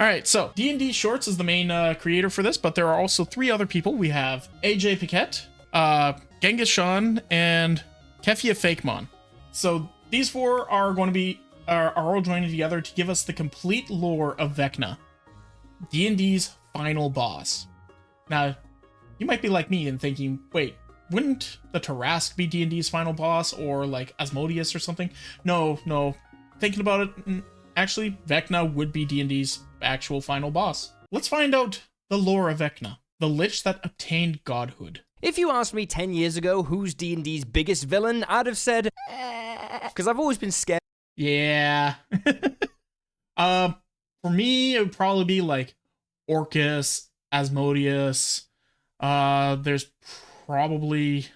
All right, so D&D Shorts is the main creator for this, but there are also 3 other people. We have AJ Paquette, Genghis Sean, and Kefia Fakemon. So these 4 are going to be are all joining together to give us the complete lore of Vecna, D&D's final boss. Now, you might be like me and thinking, wait, wouldn't the Tarask be D&D's final boss, or like Asmodeus or something? No. Thinking about it, actually, Vecna would be D&D's actual final boss. Let's find out the lore of Vecna, the lich that obtained godhood. If you asked me 10 years ago who's D&D's biggest villain, I'd have said, because I've always been scared. Yeah. For me, it would probably be like Orcus, Asmodeus. There's probably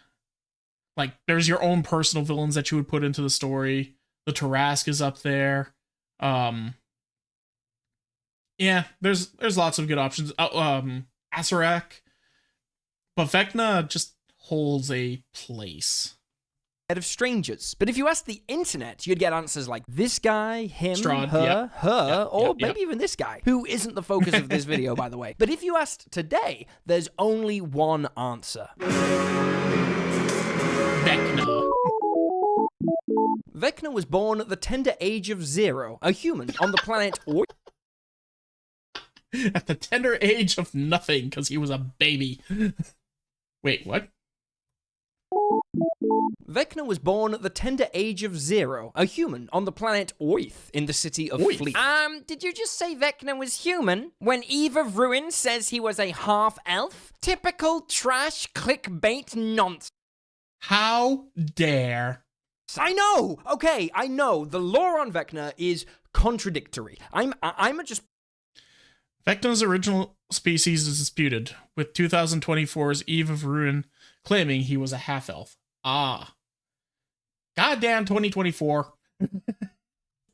like there's your own personal villains that you would put into the story. The Tarask is up there. Yeah, there's lots of good options. Asarak, but Vecna just holds a place. Of strangers. But if you ask the internet, you'd get answers like this guy, him, Strahd, her, or yep. maybe even this guy, who isn't the focus of this video, by the way. But if you asked today, there's only one answer. Vecna. Vecna was born at the tender age of 0, a human on the planet At the tender age of nothing, because he was a baby. Wait, what? Vecna was born at the tender age of 0, a human on the planet Oith in the city of Oith? Fleet. Did you just say Vecna was human when Eve of Ruin says he was a half-elf? Typical trash clickbait nonsense. How dare? I know! Okay, I know. The lore on Vecna is contradictory. I'm just... Vecna's original species is disputed, with 2024's Eve of Ruin claiming he was a half-elf. Goddamn 2024.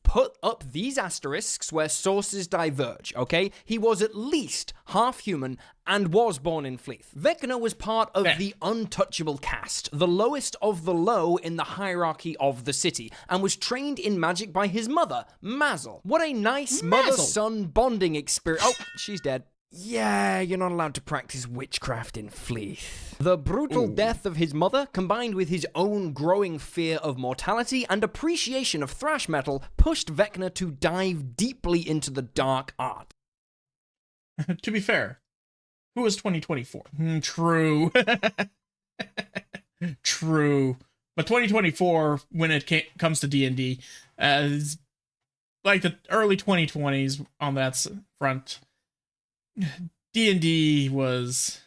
Put up these asterisks where sources diverge, okay? He was at least half human and was born in Fleeth. Vecna was part of the untouchable caste, the lowest of the low in the hierarchy of the city, and was trained in magic by his mother, Mazel. What a nice mother-son bonding experience. Oh, she's dead. Yeah, you're not allowed to practice witchcraft in Fleeth. The brutal death of his mother, combined with his own growing fear of mortality and appreciation of thrash metal, pushed Vecna to dive deeply into the dark art. To be fair, who is 2024? True. True. But 2024, when it comes to D&D, is like the early 2020s on that front. D&D was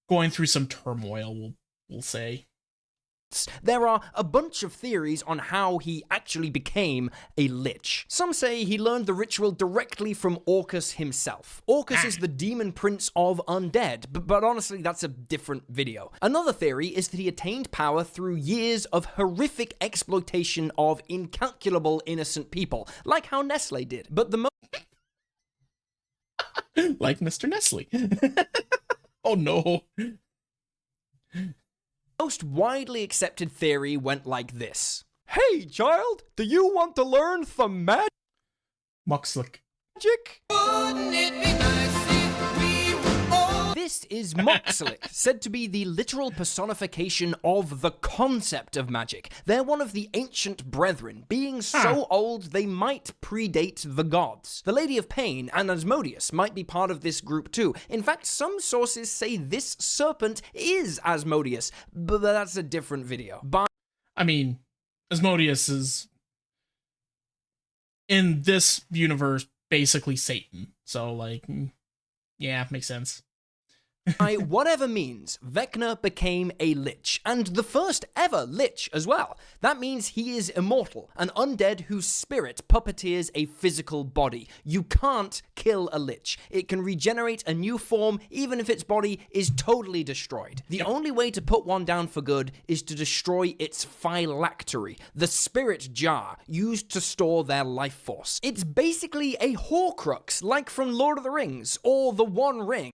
going through some turmoil, we'll say. There are a bunch of theories on how he actually became a lich. Some say he learned the ritual directly from Orcus himself. Orcus is the demon prince of undead, but honestly, that's a different video. Another theory is that he attained power through years of horrific exploitation of incalculable innocent people, like how Nestle did. But the like Mr. Nestle. Oh no. most widely accepted theory went like this. Hey, child, do you want to learn some magic? Muxlick. Wouldn't it be nice if we were all... This is Muxlick, said to be the literal personification of the concept of magic. They're one of the ancient brethren, being so old they might predate the gods. The Lady of Pain and Asmodeus might be part of this group too. In fact, some sources say this serpent is Asmodeus, but that's a different video. I mean, Asmodeus is, in this universe, basically Satan. So, like, yeah, makes sense. By whatever means, Vecna became a lich, and the first ever lich as well. That means he is immortal, an undead whose spirit puppeteers a physical body. You can't kill a lich. It can regenerate a new form even if its body is totally destroyed. The only way to put one down for good is to destroy its phylactery, the spirit jar used to store their life force. It's basically a Horcrux, like from Lord of the Rings, or the One Ring.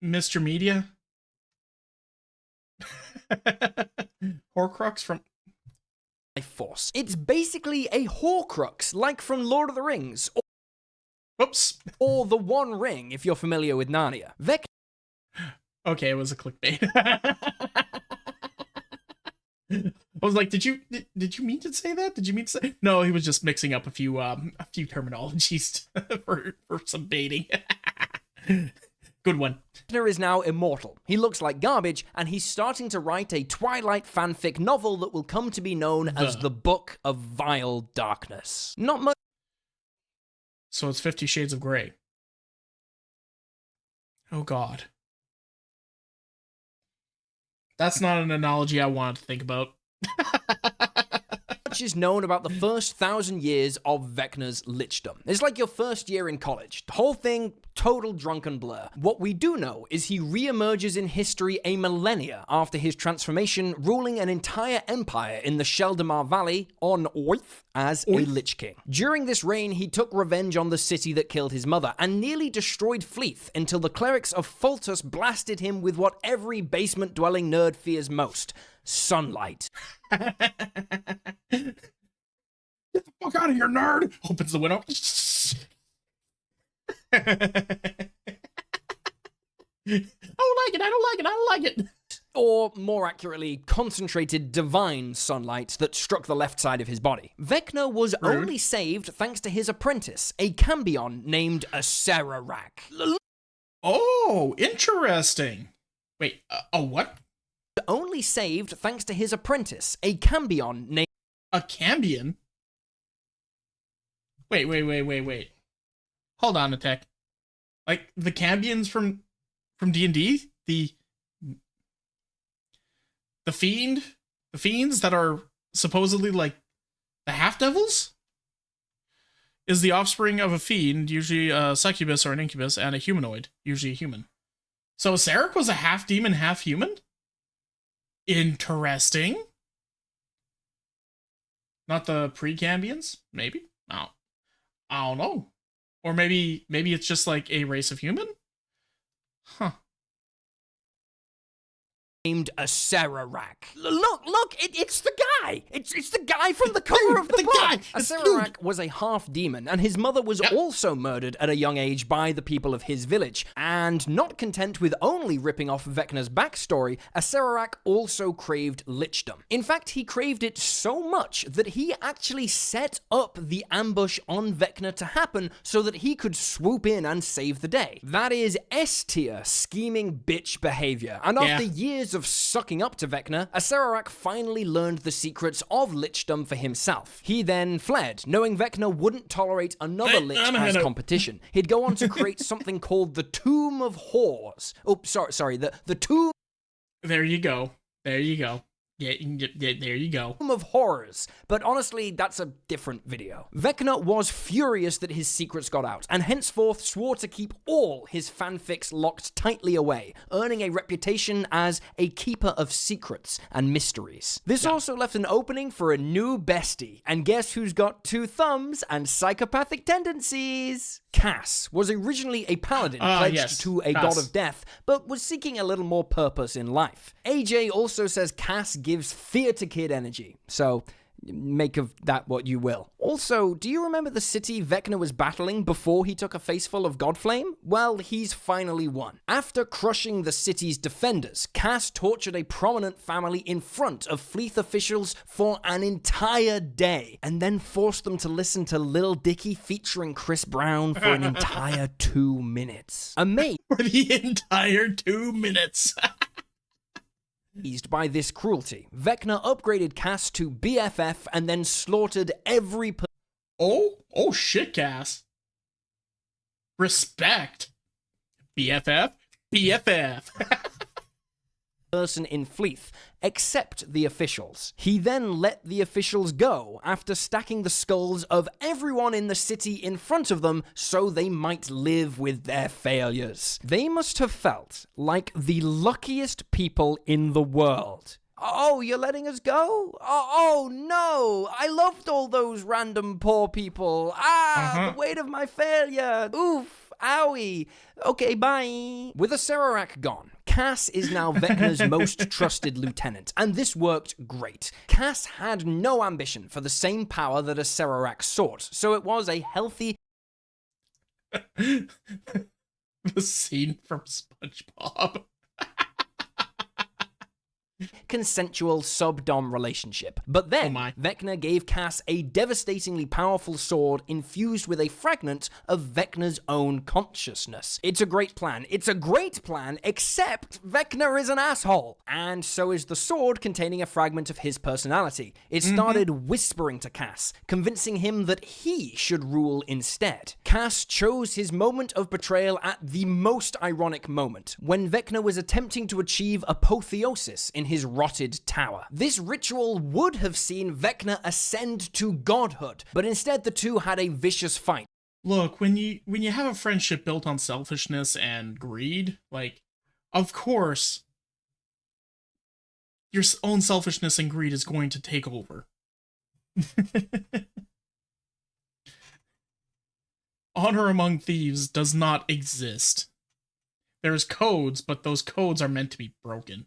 Mr. Media? Horcrux from Force. It's basically a Horcrux, like from Lord of the Rings. Whoops. Or the One Ring, if you're familiar with Narnia. Okay, it was a clickbait. I was like, did you mean to say that? Did you mean to say? No, he was just mixing up a few terminologies for some baiting. Good one. Vecna is now immortal. He looks like garbage, and he's starting to write a Twilight fanfic novel that will come to be known as the Book of Vile Darkness. Not much. So it's 50 Shades of Grey. Oh God. That's not an analogy I wanted to think about. Much is known about the first 1,000 years of Vecna's lichdom. It's like your first year in college. The whole thing, total drunken blur. What we do know is he re-emerges in history a millennia after his transformation, ruling an entire empire in the Sheldamar Valley on Oath as a Lich King. During this reign, he took revenge on the city that killed his mother and nearly destroyed Fleeth until the clerics of Foltus blasted him with what every basement-dwelling nerd fears most: sunlight. Get the fuck out of here, nerd! Opens the window. I don't like it. Or, more accurately, concentrated divine sunlight that struck the left side of his body. Vecna was only saved thanks to his apprentice, a Cambion named Acererak. Oh, interesting. Wait, a what? Only saved thanks to his apprentice, a Cambion named... A Cambion? Wait. Hold on a tech. Like, the Cambions from D&D? The fiends that are supposedly like the half-devils? Is the offspring of a fiend, usually a succubus or an incubus, and a humanoid, usually a human. So Sarek was a half-demon, half-human? Interesting. Not the pre-Cambions? Maybe? I don't know. Or maybe it's just like a race of human? Huh. Named Acererak. Look, it's the guy. It's the guy from the cover of the book. Acererak was a half-demon, and his mother was also murdered at a young age by the people of his village. And not content with only ripping off Vecna's backstory, Acererak also craved lichdom. In fact, he craved it so much that he actually set up the ambush on Vecna to happen so that he could swoop in and save the day. That is S-tier scheming bitch behavior. And after years of sucking up to Vecna, Acererak finally learned the secrets of lichdom for himself. He then fled, knowing Vecna wouldn't tolerate another lich as competition. He'd go on to create something called the Tomb of Whores. Oh, sorry, the Tomb... There you go. Yeah, there you go. Of horrors. But honestly, that's a different video. Vecna was furious that his secrets got out, and henceforth swore to keep all his fanfics locked tightly away, earning a reputation as a keeper of secrets and mysteries. This also left an opening for a new bestie, and guess who's got 2 thumbs and psychopathic tendencies? Cass was originally a paladin pledged to a god of death, but was seeking a little more purpose in life. AJ also says Cass gives fear to kid energy, so make of that what you will. Also, do you remember the city Vecna was battling before he took a faceful of Godflame? Well, he's finally won. After crushing the city's defenders, Cass tortured a prominent family in front of Fleeth officials for an entire day, and then forced them to listen to Lil Dicky featuring Chris Brown for an entire 2 minutes. Amazing. For the entire 2 minutes. By this cruelty, Vecna upgraded Cass to BFF and then slaughtered every Oh shit, Cass. Respect. BFF. person in Fleeth, except the officials. He then let the officials go after stacking the skulls of everyone in the city in front of them so they might live with their failures. They must have felt like the luckiest people in the world. Oh, you're letting us go? Oh no! I loved all those random poor people. The weight of my failure. Oof. Owie. Okay, bye. With Acererak gone, Cass is now Vecna's most trusted lieutenant, and this worked great. Cass had no ambition for the same power that a Serarak sought, so it was a healthy... The scene from SpongeBob. consensual sub-dom relationship. But then, Vecna gave Cass a devastatingly powerful sword infused with a fragment of Vecna's own consciousness. It's a great plan. It's a great plan, except Vecna is an asshole. And so is the sword containing a fragment of his personality. It started whispering to Cass, convincing him that he should rule instead. Cass chose his moment of betrayal at the most ironic moment, when Vecna was attempting to achieve apotheosis in his rotted tower. This ritual would have seen Vecna ascend to godhood, but instead the two had a vicious fight. Look, when you have a friendship built on selfishness and greed, like, of course, your own selfishness and greed is going to take over. Honor among thieves does not exist. There's codes, but those codes are meant to be broken.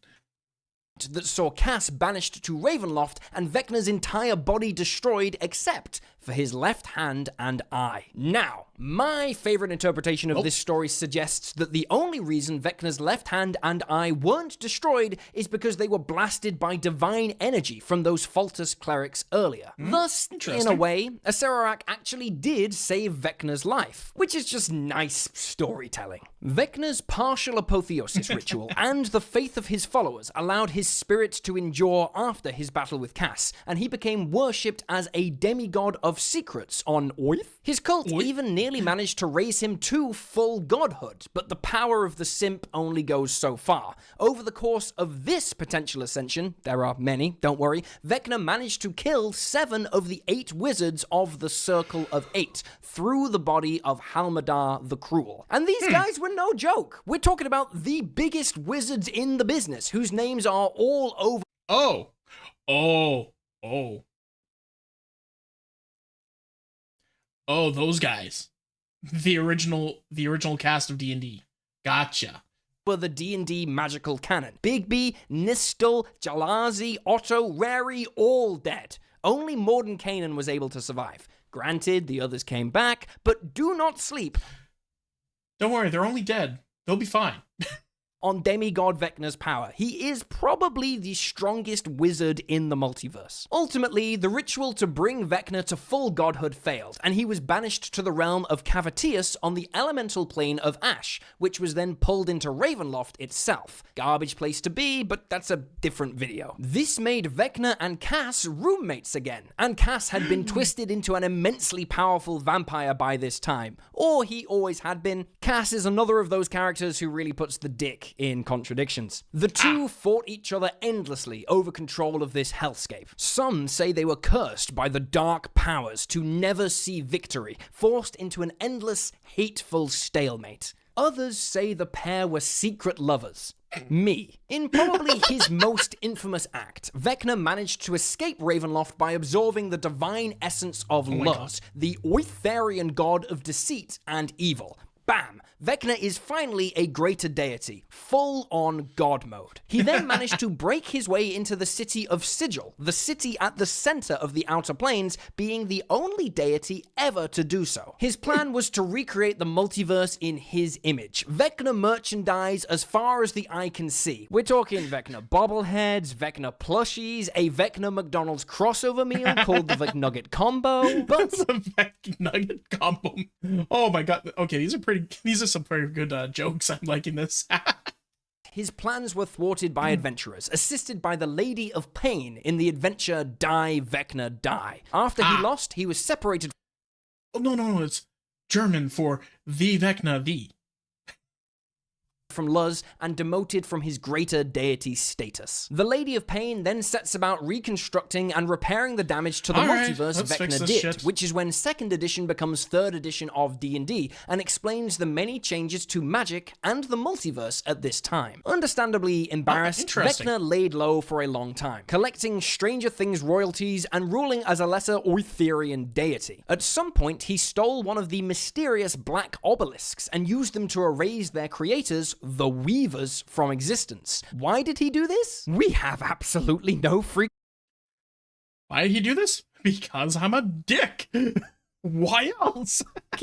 That saw Cass banished to Ravenloft and Vecna's entire body destroyed except for his left hand and eye. Now, my favorite interpretation of this story suggests that the only reason Vecna's left hand and eye weren't destroyed is because they were blasted by divine energy from those Faltus clerics earlier. Thus, in a way, a Serarak actually did save Vecna's life, which is just nice storytelling. Vecna's partial apotheosis ritual and the faith of his followers allowed his spirit to endure after his battle with Cass, and he became worshipped as a demigod of secrets on Oath. His cult even nearly managed to raise him to full godhood, but the power of the simp only goes so far. Over the course of this potential ascension, there are many, don't worry, Vecna managed to kill 7 of the 8 wizards of the Circle of 8 through the body of Halmadar the Cruel. And these guys were no joke. We're talking about the biggest wizards in the business, whose names are all over. Oh, those guys. The original cast of D&D. Gotcha. For the D&D magical canon. Bigby, Nistel, Jalazi, Otto, Rary, all dead. Only Mordenkainen was able to survive. Granted, the others came back, but do not sleep. Don't worry, they're only dead. They'll be fine. On demigod Vecna's power. He is probably the strongest wizard in the multiverse. Ultimately, the ritual to bring Vecna to full godhood failed, and he was banished to the realm of Cavatius on the elemental plane of Ash, which was then pulled into Ravenloft itself. Garbage place to be, but that's a different video. This made Vecna and Cass roommates again, and Cass had been twisted into an immensely powerful vampire by this time. Or he always had been. Cass is another of those characters who really puts the dick in contradictions. The two fought each other endlessly over control of this hellscape. Some say they were cursed by the dark powers to never see victory, forced into an endless, hateful stalemate. Others say the pair were secret lovers. Me. In probably his most infamous act, Vecna managed to escape Ravenloft by absorbing the divine essence of Luz, the Oitharian god of deceit and evil. Bam! Vecna is finally a greater deity, full-on god mode. He then managed to break his way into the city of Sigil, the city at the center of the Outer Planes, being the only deity ever to do so. His plan was to recreate the multiverse in his image. Vecna merchandise as far as the eye can see. We're talking Vecna bobbleheads, Vecna plushies, a Vecna McDonald's crossover meal called the Vecnugget Combo, but... The Vecnugget Combo. Oh my god. Okay, these are some very good jokes. I'm liking this. His plans were thwarted by adventurers, assisted by the Lady of Pain in the adventure Die Vecna Die. After he lost, he was separated. Oh, no, it's German for the Vecna the. From Luz and demoted from his greater deity status. The Lady of Pain then sets about reconstructing and repairing the damage to the multiverse Vecna did, which is when 2nd edition becomes 3rd edition of D&D and explains the many changes to magic and the multiverse at this time. Understandably embarrassed, Vecna laid low for a long time, collecting Stranger Things royalties and ruling as a lesser Oitharian deity. At some point, he stole one of the mysterious black obelisks and used them to erase their creators, the Weavers from existence. Why did he do this? We have absolutely no freaking... Why did he do this? Because I'm a dick. Why else?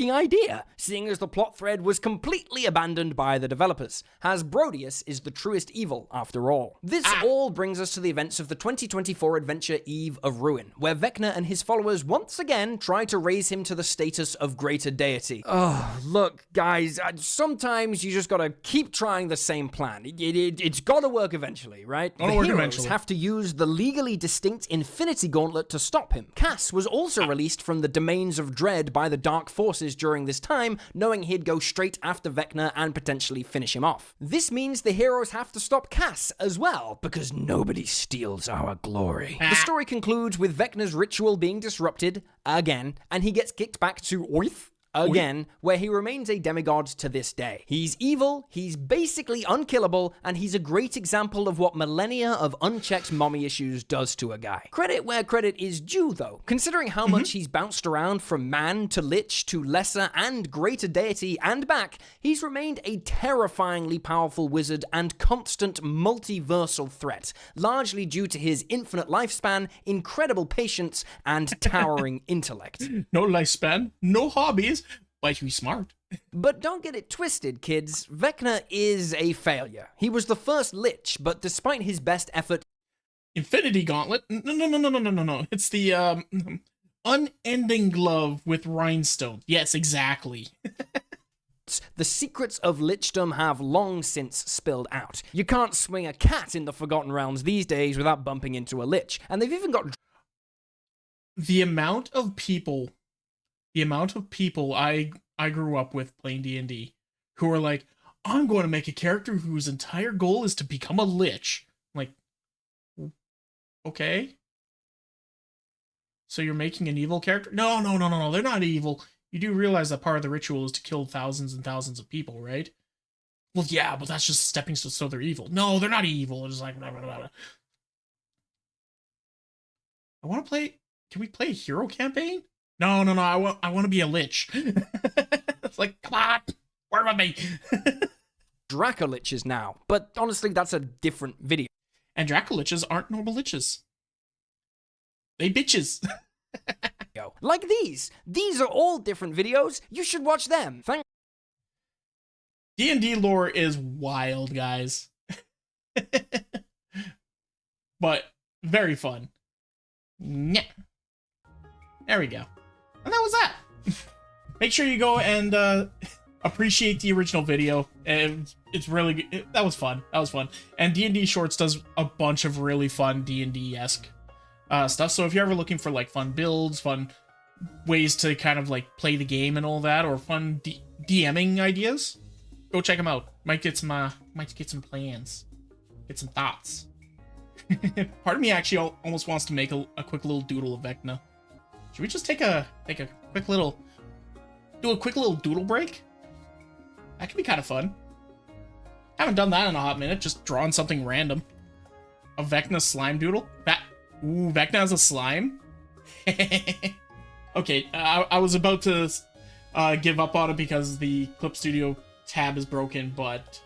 idea, seeing as the plot thread was completely abandoned by the developers, as Brodius is the truest evil after all. This all brings us to the events of the 2024 adventure Eve of Ruin, where Vecna and his followers once again try to raise him to the status of greater deity. Oh, look, guys, sometimes you just gotta keep trying the same plan. It's gotta work eventually, right? The heroes have to use the legally distinct Infinity Gauntlet to stop him. Cass was also released from the domains of Dread by the Dark Forces during this time, knowing he'd go straight after Vecna and potentially finish him off. This means the heroes have to stop Cass as well, because nobody steals our glory. The story concludes with Vecna's ritual being disrupted, again, and he gets kicked back to Oith, again, where he remains a demigod to this day. He's evil, he's basically unkillable, and he's a great example of what millennia of unchecked mommy issues does to a guy. Credit where credit is due, though, considering how much he's bounced around from man to lich to lesser and greater deity and back, he's remained a terrifyingly powerful wizard and constant multiversal threat, largely due to his infinite lifespan, incredible patience, and towering intellect. No lifespan, no hobbies, but he's smart. But don't get it twisted, kids. Vecna is a failure. He was the first lich, but despite his best effort... Infinity Gauntlet? No. It's the, unending glove with rhinestone. Yes, exactly. The secrets of lichdom have long since spilled out. You can't swing a cat in the Forgotten Realms these days without bumping into a lich, and they've even got... The amount of people I grew up with playing D&D who are like, I'm going to make a character whose entire goal is to become a lich. I'm like, okay. So you're making an evil character? No, they're not evil. You do realize that part of the ritual is to kill thousands and thousands of people, right? Well, yeah, but that's just stepping stones, so they're evil. No, they're not evil. It's like, blah, blah, blah. I want to play... Can we play a hero campaign? No, I want to be a lich. It's like, come on, where am I? Dracoliches now, but honestly, that's a different video. And Dracoliches aren't normal liches. They bitches. Like these. These are all different videos. You should watch them. D&D lore is wild, guys. But very fun. Yeah. There we go. And that was that. Make sure you go and appreciate the original video. It's really good. That was fun. And D&D Shorts does a bunch of really fun D&D-esque stuff. So if you're ever looking for like fun builds, fun ways to kind of like play the game and all that, or fun DMing ideas, go check them out. Might get some plans, get some thoughts. Part of me actually almost wants to make a quick little doodle of Vecna. Should we just take a quick little doodle break? That could be kind of fun. Haven't done that in a hot minute, just drawing something random. A Vecna slime doodle? Vecna has a slime? Okay, I was about to give up on it because the Clip Studio tab is broken, but...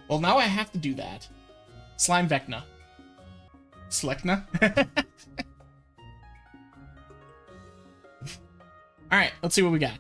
Well, now I have to do that. Slime Vecna. Slekna? Alright, let's see what we got.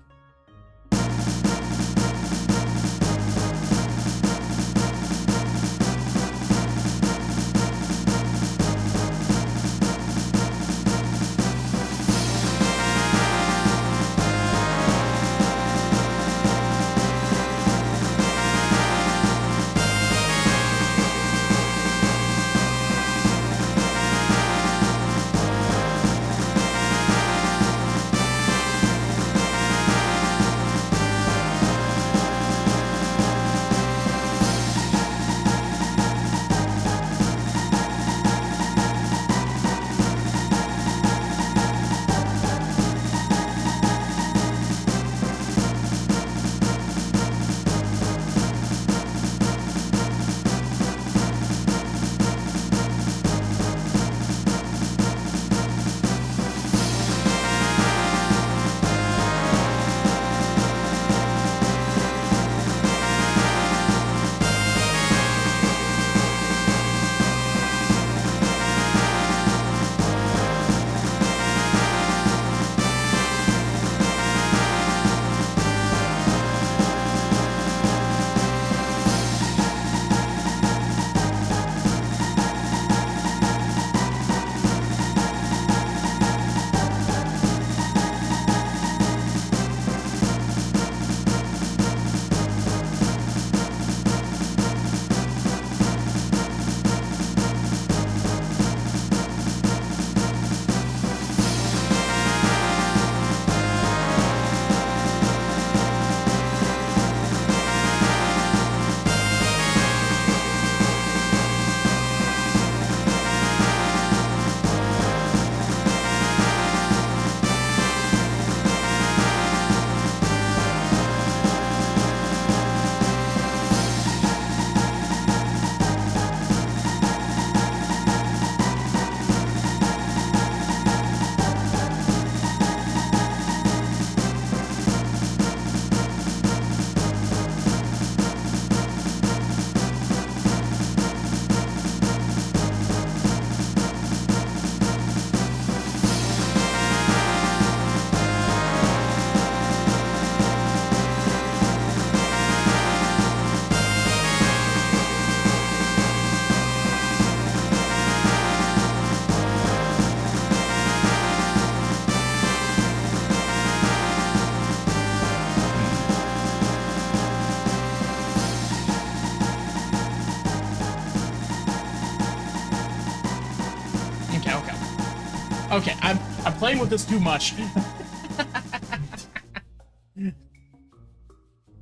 Okay, I'm playing with this too much.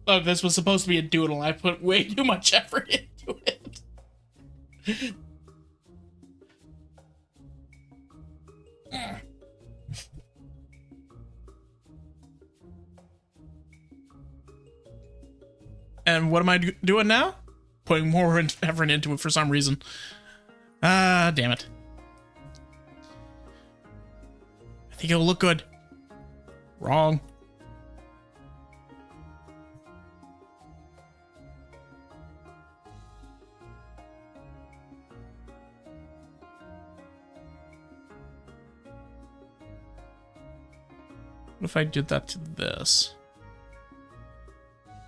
Look, this was supposed to be a doodle. I put way too much effort into it. And what am I doing now? Putting more effort into it for some reason. Ah, damn it. I think it'll look good. Wrong. What if I did that to this?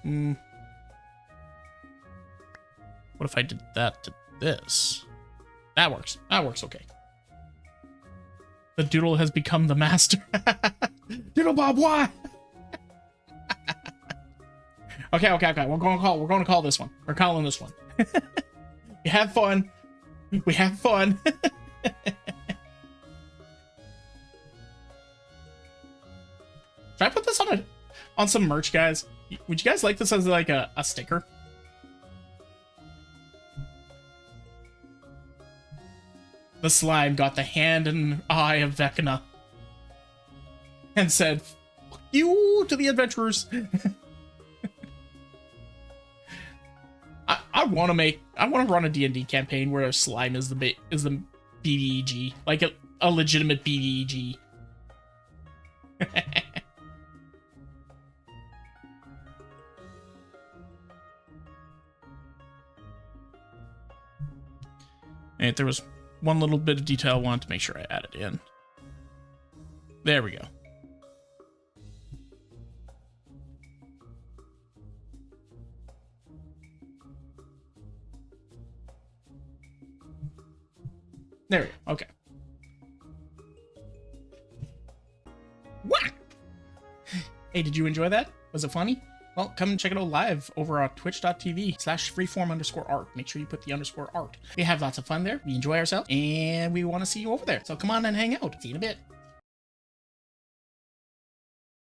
What if I did that to this? That works. That works okay. The doodle has become the master. Doodle Bob, why? Okay. We're going to call this one. We're calling this one. We have fun. We have fun. Should I put this on some merch, guys? Would you guys like this as like a sticker? The slime got the hand and eye of Vecna and said, "Fuck you to the adventurers." I want to run a D&D campaign where a slime is the BDEG, like a legitimate BDEG. And there was one little bit of detail I wanted to make sure I added in. There we go. There we go. Okay. What? Hey, did you enjoy that? Was it funny? Well, come and check it out live over on twitch.tv/freeform_art. Make sure you put the _art. We have lots of fun there. We enjoy ourselves, and we want to see you over there. So come on and hang out. See you in a bit.